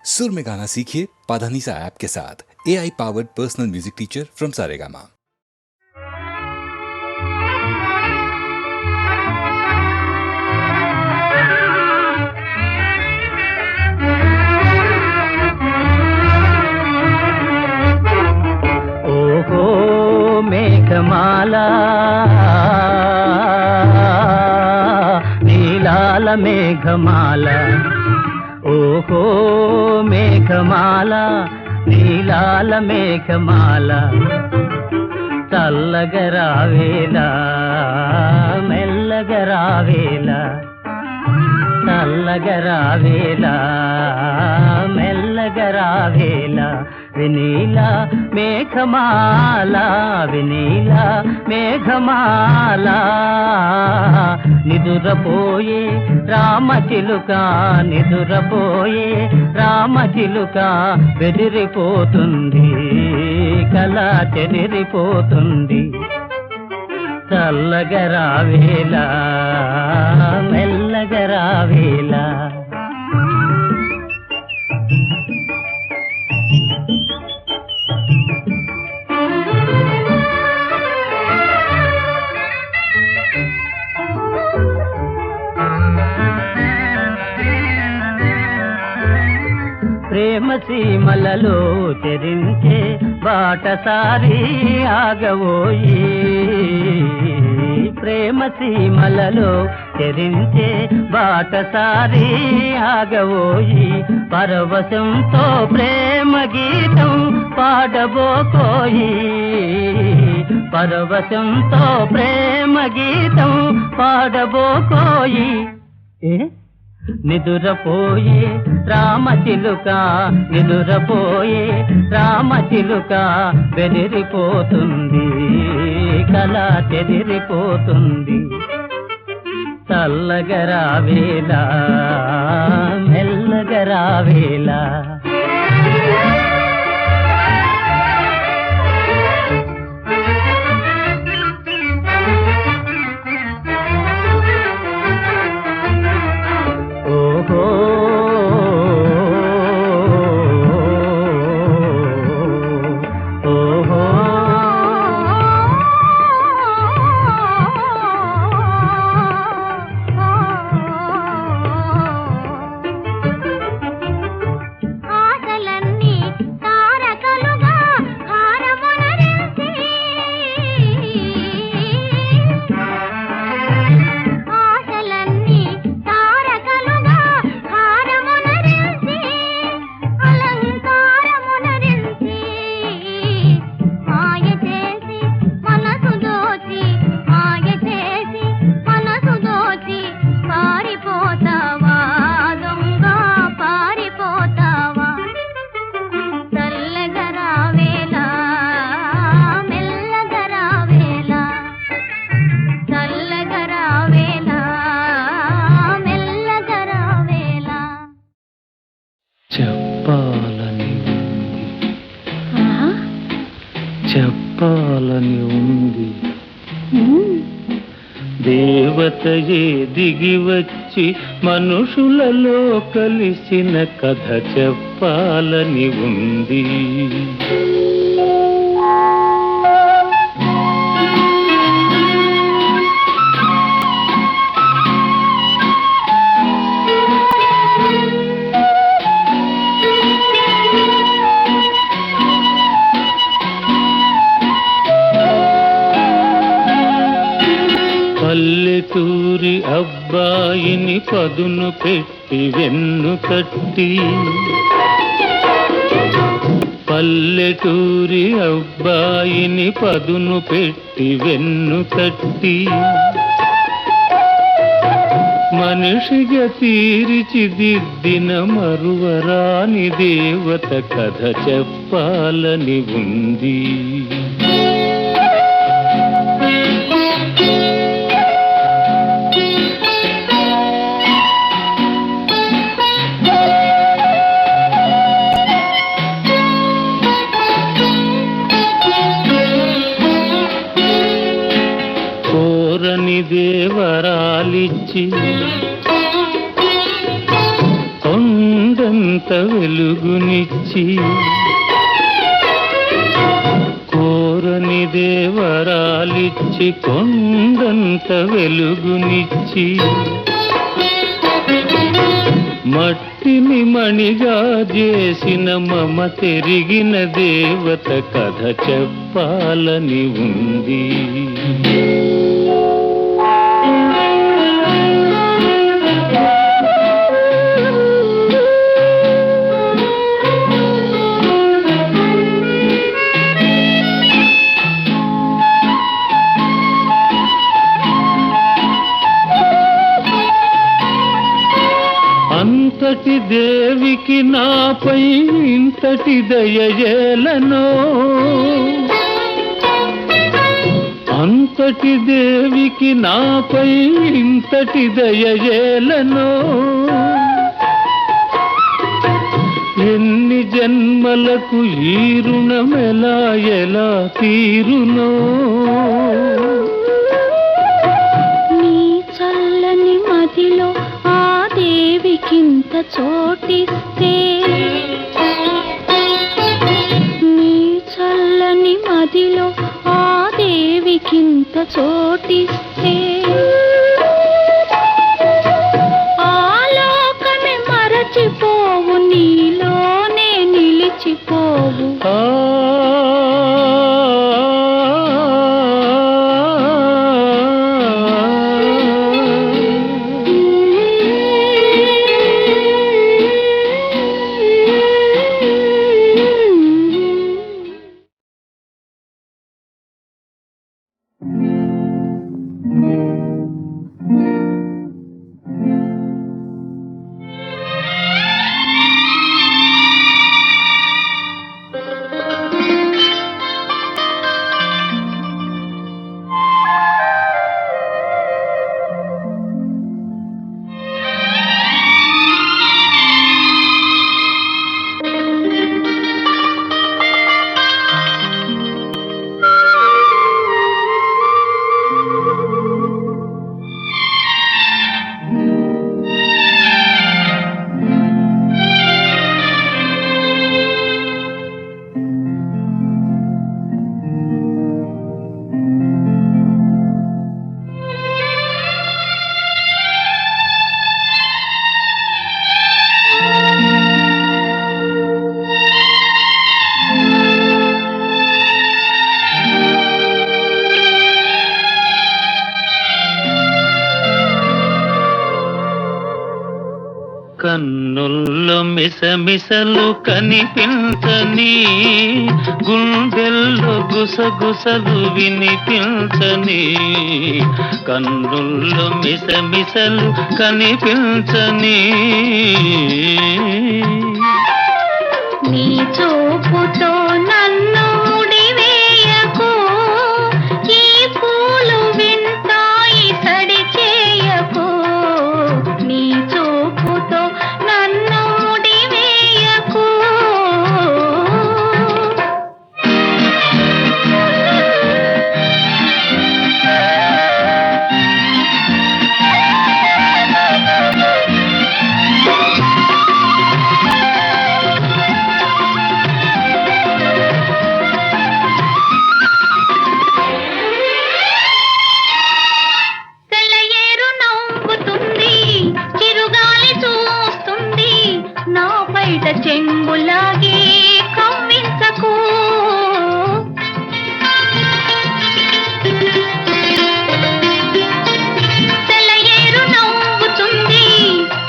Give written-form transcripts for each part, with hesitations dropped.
सुर में गाना सीखिए पाधानीसा ऐप के साथ। AI powered personal music teacher from Saregama. ఓహో మేఘమాల నీలాల మేఘమాల, ఓహో మేఘమాల నీలాల మేఘమాల, చల్లగరావేలా మెల్లగరావేలా, చల్లగరావేలా మెల్లగరావేలా, వినీలా మేఘమాల వినీలా మేఘమాల, నిదురపోయే రామచిలుక నిదురపోయే రామచిలుక, బెదిరిపోతుంది కళ చెదిరిపోతుంది, చల్లగరావేలా మెల్లగరావేలా. ప్రేమ సీమలలో చెరించే బాటసారి ఆగవోయి, ప్రేమ సీమలలో చెరించే బాటసారి ఆగవోయి, పరవశంతో ప్రేమ గీతం పాడబోకోయి, పరవశంతో ప్రేమ గీతం పాడబోకోయి. నిదురపోయే రామచిలుక నిదురపోయే రామచిలుక, బెదిరిపోతుంది కళ చెదిరిపోతుంది, చల్లగరావేలా మెల్లగరావేలా. చెప్పాలని ఉంది దేవతయే దిగి వచ్చి మనుషులలో కలిసిన కథ చెప్పాలని ఉంది. పల్లెటూరి అబ్బాయిని పదును పెట్టి వెన్ను తట్టి, పల్లెటూరి అబ్బాయిని పదును పెట్టి వెన్ను తట్టి, మనిషిగా తీర్చిదిద్దిన మరువరాని దేవత కథ చెప్పాలని ఉంది. దేవరాలిచ్చి కొండంత వెలుగునిచ్చి కోరని దేవరాలిచ్చి కొండంత వెలుగునిచ్చి మట్టిని మణిగా చేసిన మమ తెరిగిన దేవత కథ చెప్పాలని ఉంది. అంతటి దేవికి నాపై ఇంతటి దయయేలనో, అంతటి దేవికి నాపై ఇంతటి దయయేలనో, ఎన్ని జన్మలకు ఈ రుణమెలా ఎలా తీరునో. నీ చల్లని మదిలో దేవికింత చోటిస్తే, నీ చల్లని మదిలో ఆ దేవికింత చోటిస్తే, ఆలోకమే మరచిపోవు, నీలోనే నిలిచిపోవు. కన్నుల్లో మిసమిసలు కనిపించని, గుండెల్లో గుసగుసలు వినిపించని, కన్నుల్లో మిసమిసలు కనిపించని, నీ చూపుతో నన్ను ముడివేయకు, ఈ పూలు వింటాయి సడి చేయకు. నీ చూపుతో నన్ను ముడివేయకు, చెంగులాగే కవ్వించకు. తెలయేరు నవ్వుతుంది,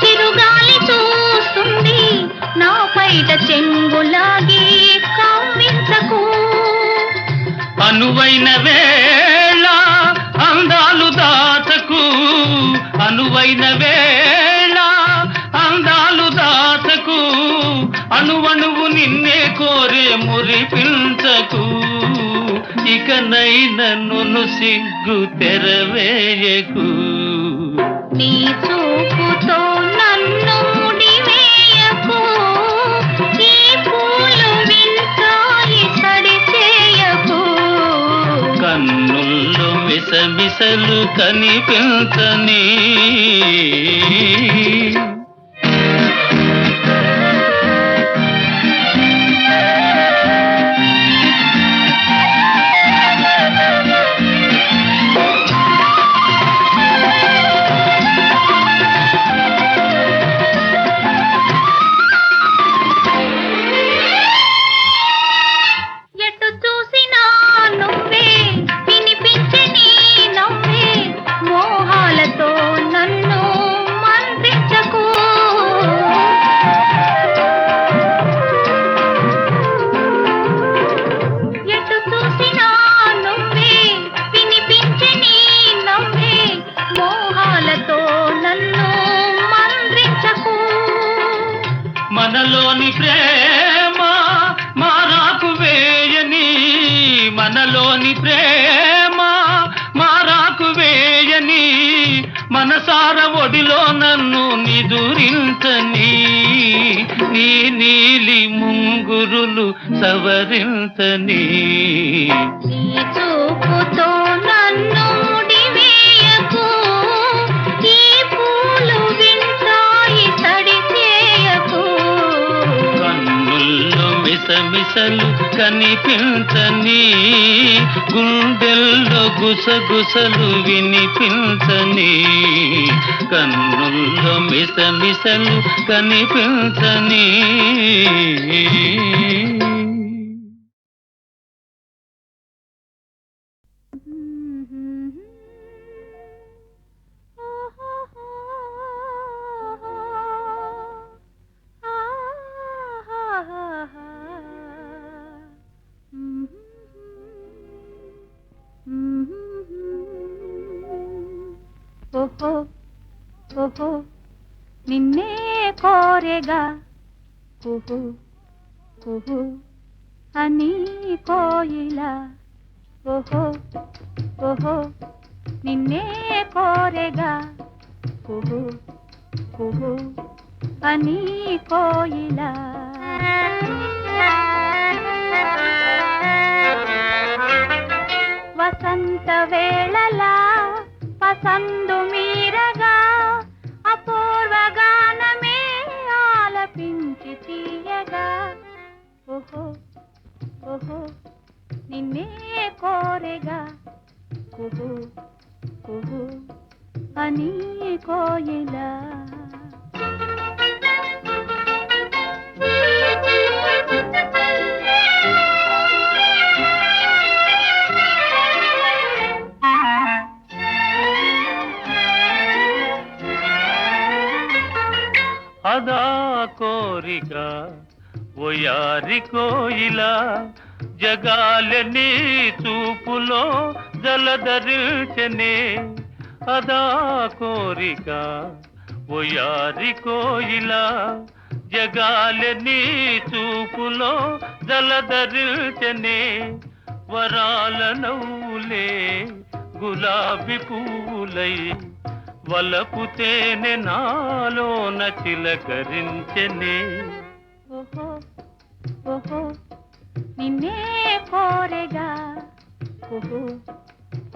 చిరుగాలి చూస్తుంది, నా పైట చెంగులాగే కవ్వించకు. అనువైన వేళ అందాలు దాచకు, అనువైన వేళ అందాలు దాచకు, అణువణువు నిన్నే కోరే మురిపించకు. ఇకనైనా నన్ను సిగ్గు తెరవేయకు. నీ చూపుతో నన్ను ముడివేయకు, ఈ పూలు వింటాయి సడి చేయకు. కన్నుల్లో మిసమిసలు ప్రేమ మారాకు వేయని మనలోని ప్రేమ మారాకు వేయని మనసార ఒడిలో నన్ను నిదురించని నీ నీలి ముంగురులు సవరించని నీ చూపుతో నన్ను ముడివేయకు, ఈ పూలు వింటాయి తడి చేయకు. కన్నుల్లో మిసమిసలు కనిపించని గుండెల్లో గుసగుసలు వినిపించని కన్నుల్లో మిసమిసలు కనిపించని ఓహో ఓహో నిన్నే కోరెగా ఓహో ఓహో అని కోయిలా. ఓహో ఓహో నిన్నే కోరెగా ఓహో ఓహో అని కోయిలా. వసంత వేళలా పసందు మీరగా అపూర్వ గానమే ఆలపించి తీయగా. ఓహో ఓహో నిన్నే కోరెగా ఓహో ఓహో అని కోయిలా. అదా కోరిక ఓయారి కోయిలా జగాలని చూపులో జలధరించనే. అదా కోరిక ఓయారి కోయిలా జగాలని చూపులో జలధరించనే. వరాల నవ్వులే గులాబీ పూలై వలపు తేనె నాలోన చిలకరించెనే. ఓహో ఓహో నిన్నే కోరెగా ఓహో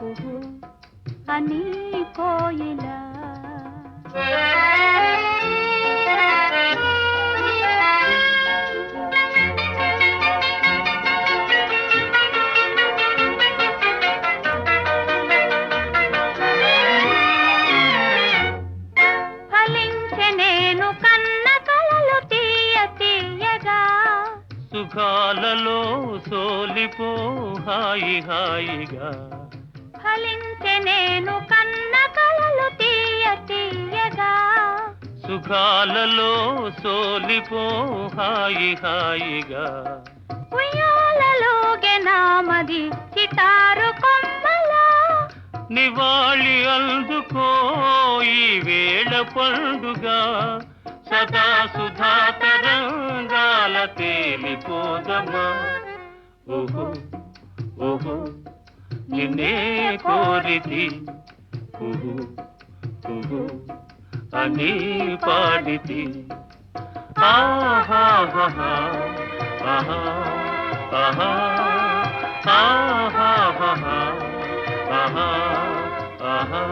ఓహో అని కోయిలా. సుఖాలలో సోలిపో హాయి హాయిగా ఫలించే నేను కన్న కలలు తీయ తీయగా. సుఖాలలో సోలిపో హాయి హాయిగా ఉయ్యాలలోగే నామది చిటారు కొమ్మలా. నివాళి అందుకో ఈ వేళ పండుగ సదా సుధా తరంగాల తేలిపోదమా. ఓహో ఓహో నిన్నే కోరితి ఓహో ఓహో అని పాడితి. ఆహా ఆహా ఆహా ఆహా ఆహా ఆహా ఆహా.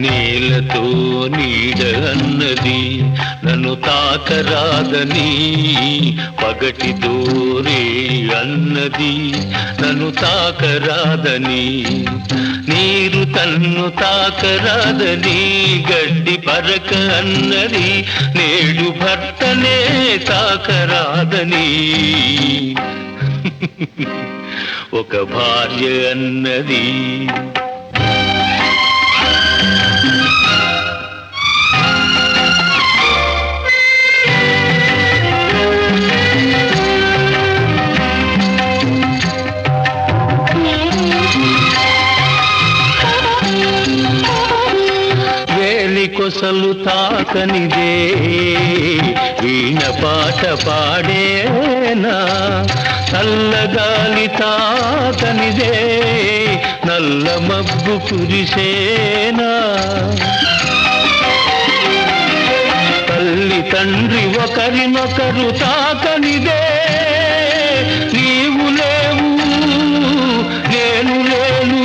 నీలతో నీడ అన్నది నన్ను తాకరాదని, పగటితో రే అన్నది నన్ను తాకరాదని, నీరు తన్ను తాకరాదని గడ్డి పరక అన్నది, నేడు భర్తనే తాకరాదని ఒక భార్య అన్నది. కొసలు తాకనిదే వీణ పాట పాడేనా చల్లగాలి తాకనిదే నల్ల మబ్బు కురిసేనా తల్లి తండ్రి ఒకరినొకరు తాకనిదే నీవు లేవు నేను లేను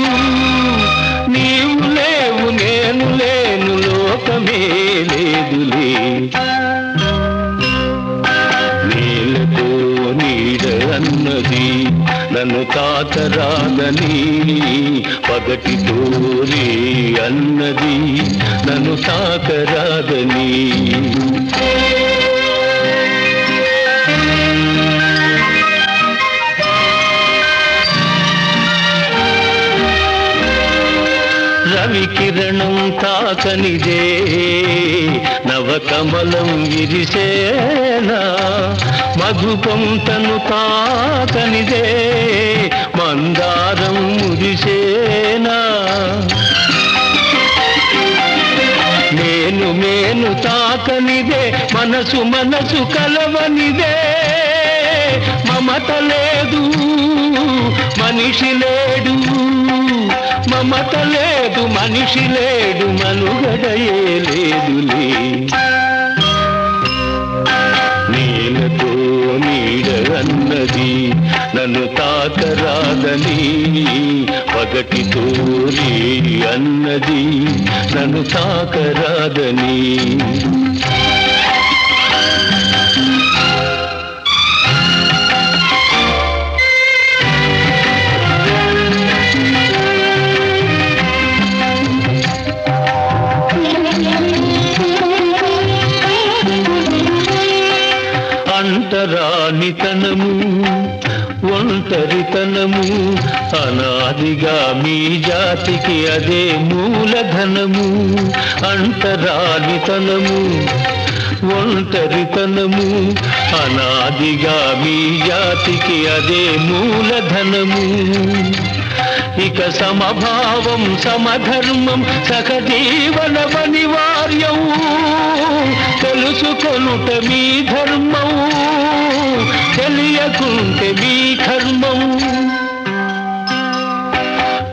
నీవు లేవు నేను లేను లోకమే లేదులే నీలతో నీడ అన్నది నన్ను తాకరాదని పగటితో రే అన్నది నన్ను తాకరాదని రవి కిరణం తాకనిదే నవకమలం విరిసేనా మధుపంతను తాకనిదే మందారం మురిసేనా నేను తాకనిదే మనసు మనసు కలవనిదే మమత లేదు మనిషి లేడు మమత లేదు మనిషి లేడు మనుగడయే లేదులే నీలతో నీడ అన్నది నన్ను తాకరాదని పగటితో రే అన్నది నన్ను తాకరాదని అంటరానితనము ఒంటరితనము అనాదిగా మీ జాతికి అదే మూలధనము అంటరానితనము ఒంటరితనము అనాదిగా మీ జాతికి అదే మూలధనము ఇక సమభావం సమధర్మం సహజీవన అనివార్యం తెలుసుకొనుట మీ ధర్మం తెలియకుంటే మీ కర్మం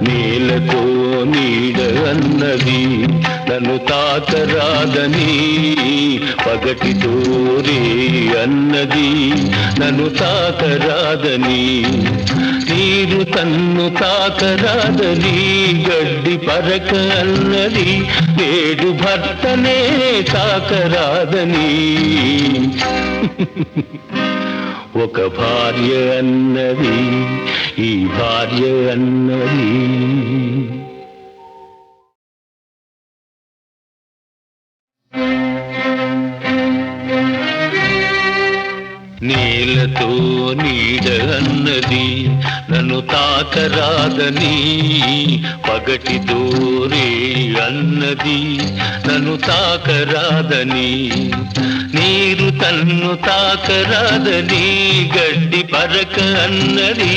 నీలతో నీడ అన్నది నన్ను తాకరాదని పగటితో రే అన్నది నన్ను తాకరాదని నీరు తన్ను తాకరాదని గడ్డి పరక అన్నది నేడు భర్తనే తాకరాదని ఒక భార్య అన్నది ఈ భార్య అన్నది నీలతో నీడ అన్నది నన్ను తాకరాదని పగటితో రే అన్నది నన్ను తాకరాదని నీరు తన్ను తాకరాదని గడ్డి పరక అన్నది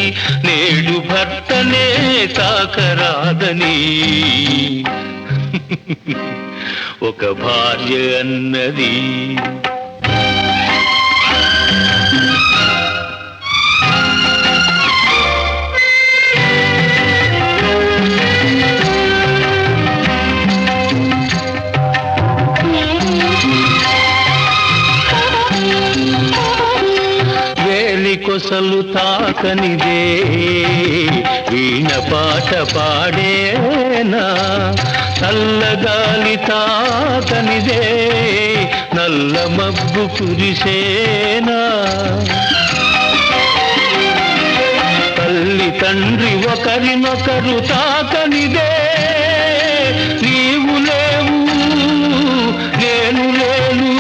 నేడు భర్తనే తాకరాదని ఒక భార్య అన్నది కొసలు తాకనిదే వీణ పాట పాడేనా చల్లగాలి తాకనిదే నల్ల మబ్బు కురిసేనా తల్లి తండ్రి ఒకరినొకరు తాకనిదే నీవు లేవు నేను లేను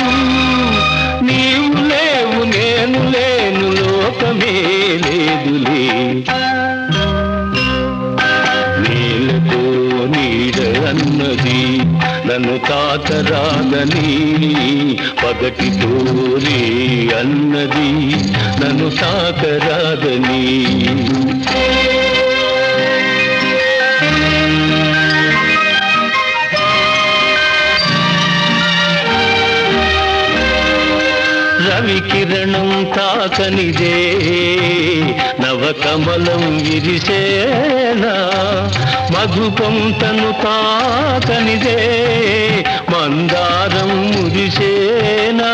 నీవు లేవు నేను లేను లోకమే లేదులే నీలతో నీడ అన్నది నన్ను తాకరాదని పగటితో రే అన్నది నన్ను తాకరాదని కిరణం తాకనిదే నవకమలం విరిసేనా, మధుపంతను తాకనిదే మందారం మురిసేనా.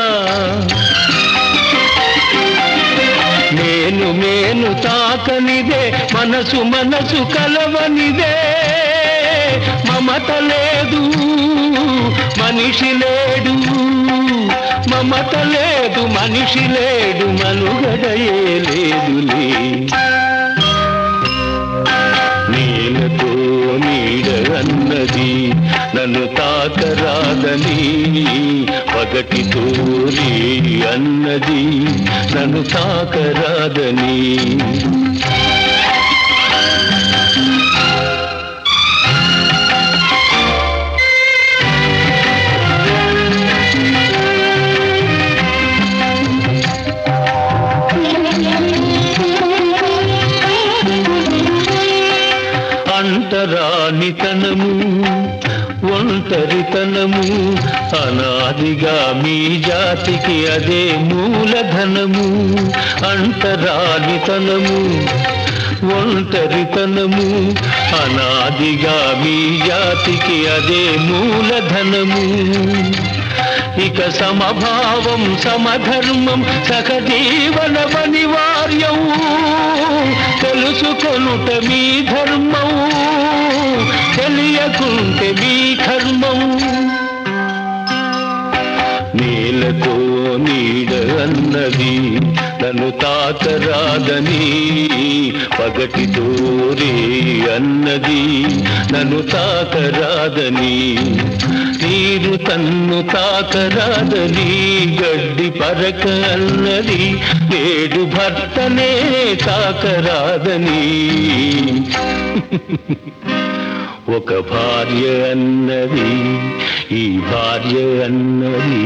మేను తాకనిదే మనసు మనసు కలవనిదే, మమత లేదు మనిషి లేడు, మమత లేదు మనిషి లేడు, మనుగడయే లేదులే. నీలతో నీడ అన్నది నన్ను తాకరాదని, పగటితో నీ అన్నది నన్ను తాకరాదని. అంటరానితనము ఒంటరితనము అనాదిగా మీ జాతికి అదే మూలధనము. అంటరానితనము ఒంటరితనము అనాదిగా మీ జాతికి అదే మూలధనము. ఇక సమభావం సమధర్మం సహజీవన అనివార్యం, తెలుసుకొనుట మీ ధర్మం, తెలియకుంటే మీ కర్మం. నీలతో నీడ అన్నది నన్ను తాకరాదని, పగటితో రే అన్నది నన్ను తాకరాదని. నీరు తన్ను తాకరాదని గడ్డి పరక అన్నది, నేడు భర్తనే తాకరాదని. ఒక భార్య అన్నది ఈ భార్య అన్నది